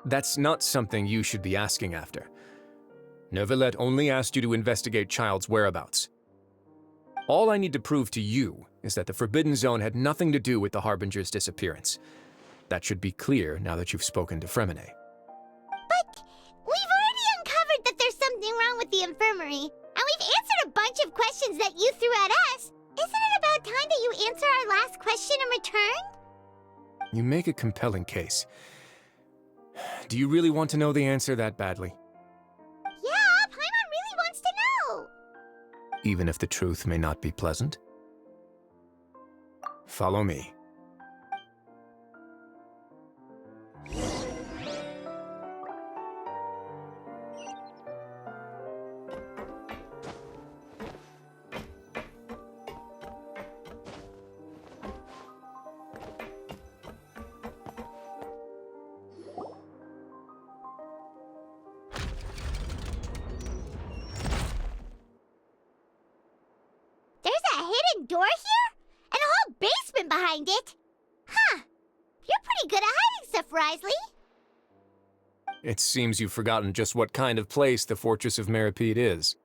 That's not something you should be asking after. Neuvillette only asked you to investigate Child's whereabouts. All I need to prove to you is that the Forbidden Zone had nothing to do with the Harbinger's disappearance. That should be clear now that you've spoken to Fremine. But we've already uncovered that there's something wrong with the infirmary, and we've answered a bunch of questions that you threw at us. Isn't it about time that you answer our last question in return? You make a compelling case. Do you really want to know the answer that badly? Yeah, Paimon really wants to know. Even if the truth may not be pleasant? Follow me. Door here? And a whole basement behind it? Huh. You're pretty good at hiding stuff, Wriothesley. It seems you've forgotten just what kind of place the Fortress of Meripede is.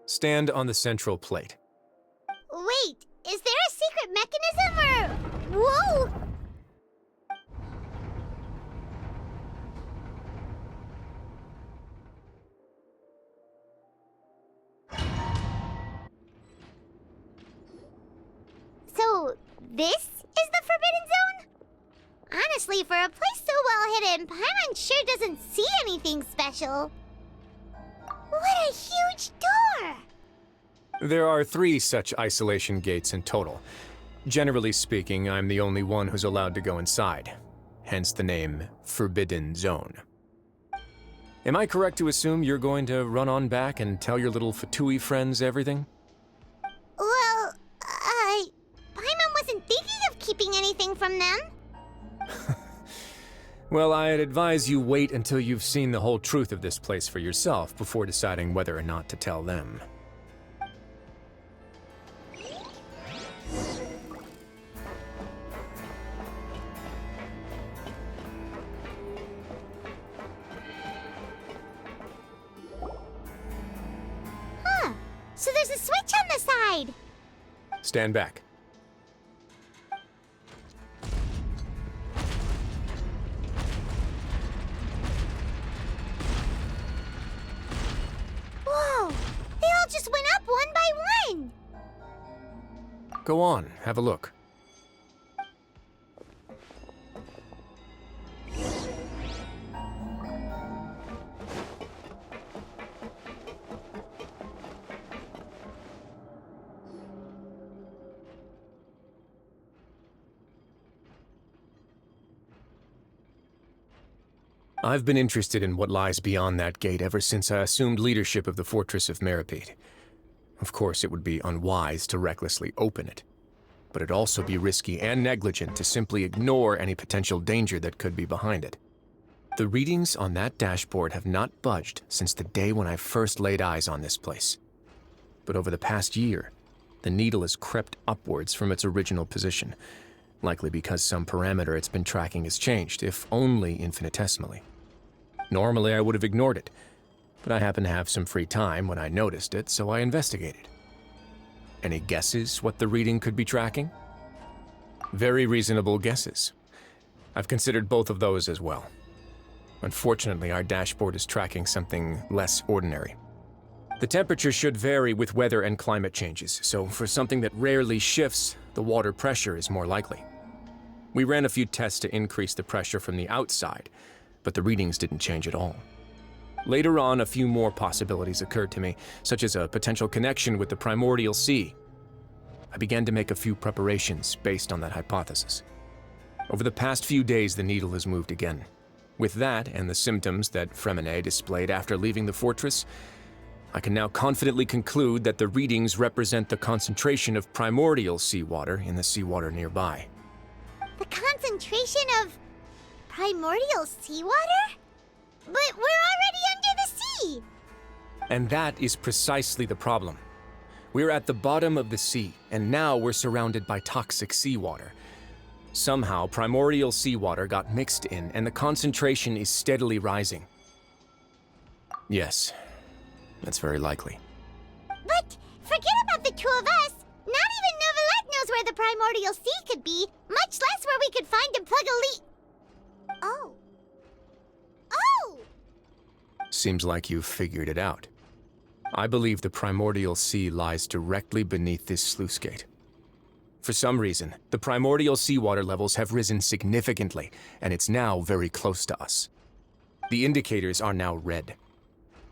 Stand on the central plate. Wait, is there a secret mechanism or... Whoa! So, this is the Forbidden Zone? Honestly, for a place so well hidden, Paimon sure doesn't see anything special. What a huge door! There are 3 such isolation gates in total. Generally speaking, I'm the only one who's allowed to go inside, hence the name Forbidden Zone. Am I correct to assume you're going to run on back and tell your little Fatui friends everything? Well, Paimon wasn't thinking of keeping anything from them. Well, I'd advise you wait until you've seen the whole truth of this place for yourself before deciding whether or not to tell them. So there's a switch on the side. Stand back. Whoa! They all just went up one by one. Go on, have a look. I've been interested in what lies beyond that gate ever since I assumed leadership of the Fortress of Meripede. Of course, it would be unwise to recklessly open it, but it'd also be risky and negligent to simply ignore any potential danger that could be behind it. The readings on that dashboard have not budged since the day when I first laid eyes on this place. But over the past year, the needle has crept upwards from its original position, likely because some parameter it's been tracking has changed, if only infinitesimally. Normally, I would have ignored it, but I happened to have some free time when I noticed it, so I investigated. Any guesses what the reading could be tracking? Very reasonable guesses. I've considered both of those as well. Unfortunately, our dashboard is tracking something less ordinary. The temperature should vary with weather and climate changes, so for something that rarely shifts, the water pressure is more likely. We ran a few tests to increase the pressure from the outside, but the readings didn't change at all. Later on, a few more possibilities occurred to me, such as a potential connection with the primordial sea. I began to make a few preparations based on that hypothesis. Over the past few days, the needle has moved again. With that, and the symptoms that Fremine displayed after leaving the fortress, I can now confidently conclude that the readings represent the concentration of primordial seawater in the seawater nearby. The concentration of primordial seawater? But we're already under the sea! And that is precisely the problem. We're at the bottom of the sea, and now we're surrounded by toxic seawater. Somehow, primordial seawater got mixed in, and the concentration is steadily rising. Yes, that's very likely. But forget about the two of us. Not even Novelette knows where the primordial sea could be, much less where we could find and plug a leak. Oh. Oh! Seems like you've figured it out. I believe the primordial sea lies directly beneath this sluice gate. For some reason, the primordial seawater levels have risen significantly, and it's now very close to us. The indicators are now red.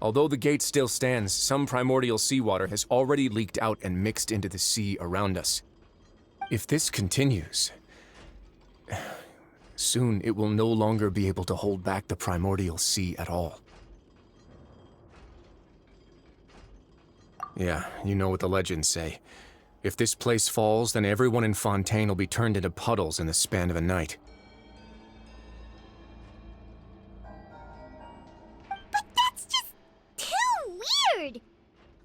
Although the gate still stands, some primordial seawater has already leaked out and mixed into the sea around us. If this continues, soon it will no longer be able to hold back the primordial sea at all. Yeah, you know what the legends say. If this place falls, then everyone in Fontaine will be turned into puddles in the span of a night. But that's just too weird!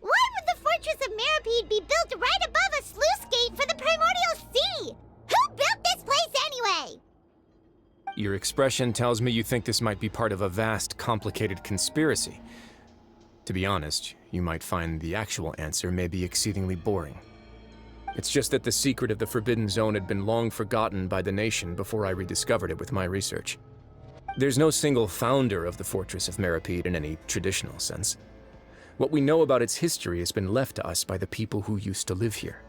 Why would the Fortress of Meripede be built right above a sluice gate for the primordial sea? Who built this place anyway? Your expression tells me you think this might be part of a vast, complicated conspiracy. To be honest, you might find the actual answer may be exceedingly boring. It's just that the secret of the Forbidden Zone had been long forgotten by the nation before I rediscovered it with my research. There's no single founder of the Fortress of Meripede in any traditional sense. What we know about its history has been left to us by the people who used to live here.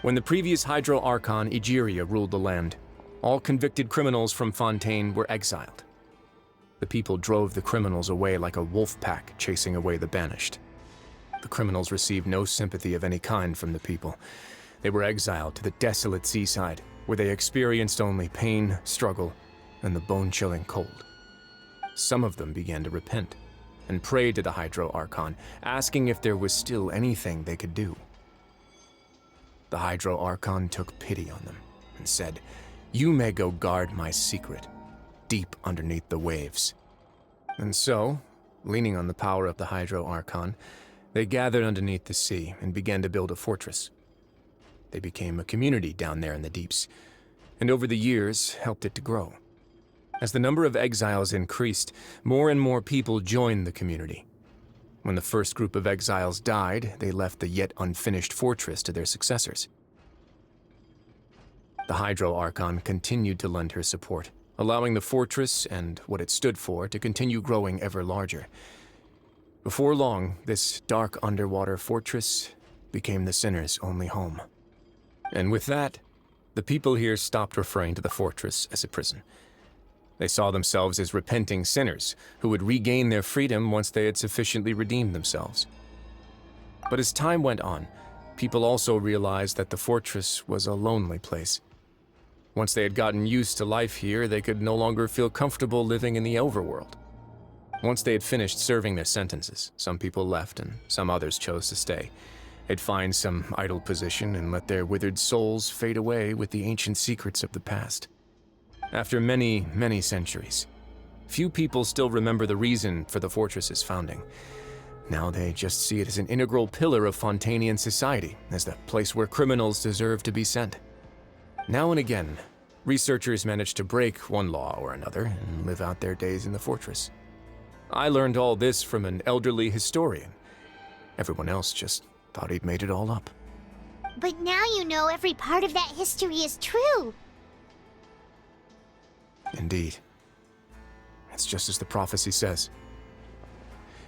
When the previous Hydro Archon Egeria ruled the land, all convicted criminals from Fontaine were exiled. The people drove the criminals away like a wolf pack chasing away the banished. The criminals received no sympathy of any kind from the people. They were exiled to the desolate seaside, where they experienced only pain, struggle, and the bone-chilling cold. Some of them began to repent and prayed to the Hydro Archon, asking if there was still anything they could do. The Hydro Archon took pity on them and said, "You may go guard my secret, deep underneath the waves." And so, leaning on the power of the Hydro Archon, they gathered underneath the sea and began to build a fortress. They became a community down there in the deeps, and over the years helped it to grow. As the number of exiles increased, more and more people joined the community. When the first group of exiles died, they left the yet unfinished fortress to their successors. The Hydro Archon continued to lend her support, allowing the fortress and what it stood for to continue growing ever larger. Before long, this dark underwater fortress became the sinner's only home. And with that, the people here stopped referring to the fortress as a prison. They saw themselves as repenting sinners who would regain their freedom once they had sufficiently redeemed themselves. But as time went on, people also realized that the fortress was a lonely place. Once they had gotten used to life here, they could no longer feel comfortable living in the overworld. Once they had finished serving their sentences, some people left and some others chose to stay. They'd find some idle position and let their withered souls fade away with the ancient secrets of the past. After many, many centuries, few people still remember the reason for the fortress's founding. Now they just see it as an integral pillar of Fontainian society, as the place where criminals deserve to be sent. Now and again, researchers manage to break one law or another and live out their days in the fortress. I learned all this from an elderly historian. Everyone else just thought he'd made it all up. But now you know every part of that history is true. Indeed. It's just as the prophecy says.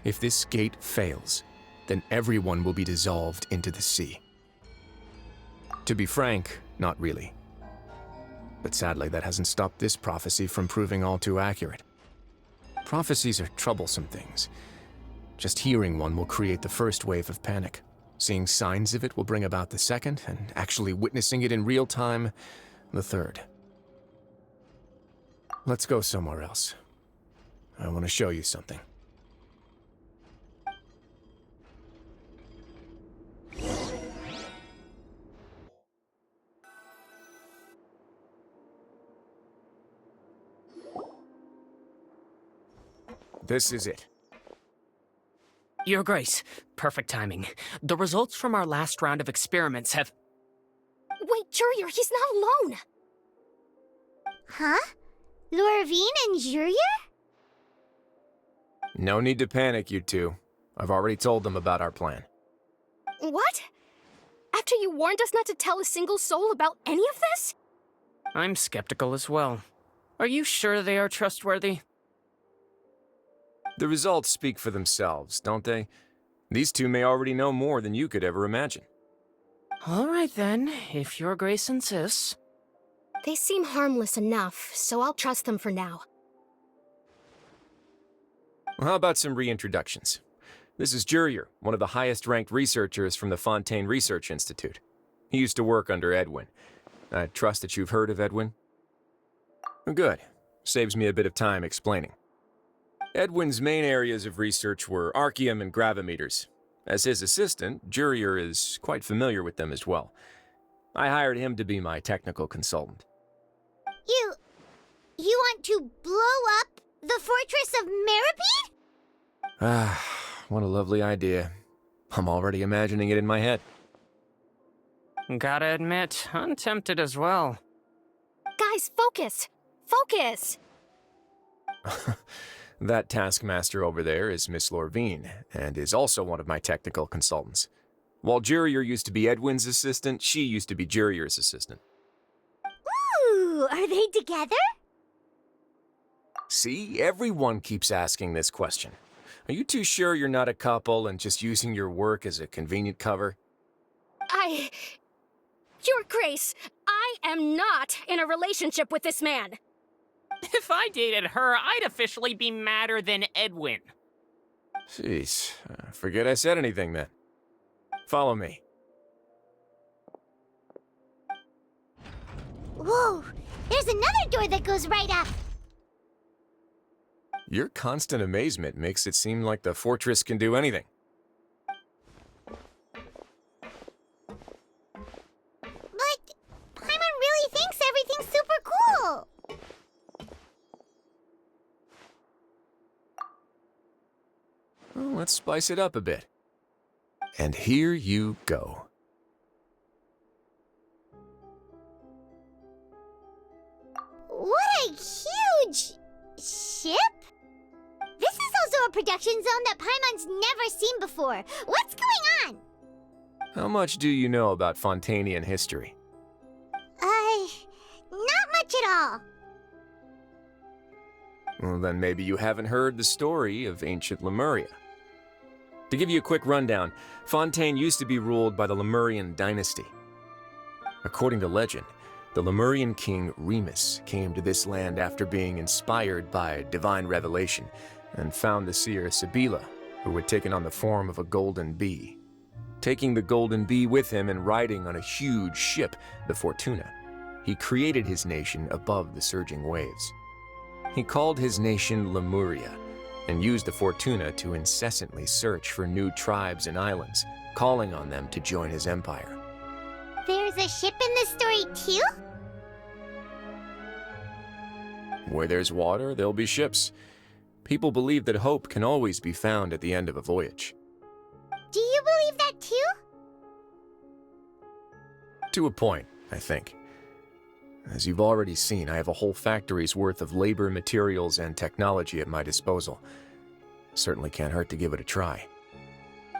If this gate fails, then everyone will be dissolved into the sea. To be frank, not really. But sadly, that hasn't stopped this prophecy from proving all too accurate. Prophecies are troublesome things. Just hearing one will create the first wave of panic. Seeing signs of it will bring about the second, and actually witnessing it in real time, the third. Let's go somewhere else. I want to show you something. This is it. Your Grace, perfect timing. The results from our last round of experiments have... Wait, Jurier, he's not alone! Huh? Lorvine and Jurier? No need to panic, you two. I've already told them about our plan. What? After you warned us not to tell a single soul about any of this? I'm skeptical as well. Are you sure they are trustworthy? The results speak for themselves, don't they? These two may already know more than you could ever imagine. All right then, if Your Grace insists. They seem harmless enough, so I'll trust them for now. Well, how about some reintroductions? This is Jurier, one of the highest-ranked researchers from the Fontaine Research Institute. He used to work under Edwin. I trust that you've heard of Edwin? Good. Saves me a bit of time explaining. Edwin's main areas of research were archaeum and gravimeters. As his assistant, Jurier is quite familiar with them as well. I hired him to be my technical consultant. You want to blow up the fortress of Meripede? Ah, what a lovely idea. I'm already imagining it in my head. Gotta admit, I'm tempted as well. Guys, focus! Focus! That taskmaster over there is Miss Lorvine, and is also one of my technical consultants. While Jurier used to be Edwin's assistant, she used to be Jurier's assistant. Ooh, are they together? See, everyone keeps asking this question. Are you too sure you're not a couple and just using your work as a convenient cover? Your Grace, I am not in a relationship with this man. If I dated her, I'd officially be madder than Edwin. Jeez, forget I said anything then. Follow me. Whoa, there's another door that goes right up. Your constant amazement makes it seem like the fortress can do anything. But Paimon really thinks everything's super cool. Well, let's spice it up a bit. And here you go. What a huge ship? This is also a production zone that Paimon's never seen before. What's going on? How much do you know about Fontainian history? Not much at all. Well, then maybe you haven't heard the story of ancient Lemuria. To give you a quick rundown, Fontaine used to be ruled by the Lemurian dynasty. According to legend, the Lemurian king Remus came to this land after being inspired by divine revelation and found the seer Sibila, who had taken on the form of a golden bee. Taking the golden bee with him and riding on a huge ship, the Fortuna, he created his nation above the surging waves. He called his nation Lemuria and used the Fortuna to incessantly search for new tribes and islands, calling on them to join his empire. There's a ship in this story too? Where there's water, there'll be ships. People believe that hope can always be found at the end of a voyage. Do you believe that too? To a point, I think. As you've already seen, I have a whole factory's worth of labor, materials, and technology at my disposal. Certainly can't hurt to give it a try.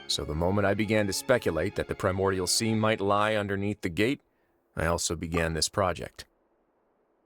So the moment I began to speculate that the primordial sea might lie underneath the gate, I also began this project.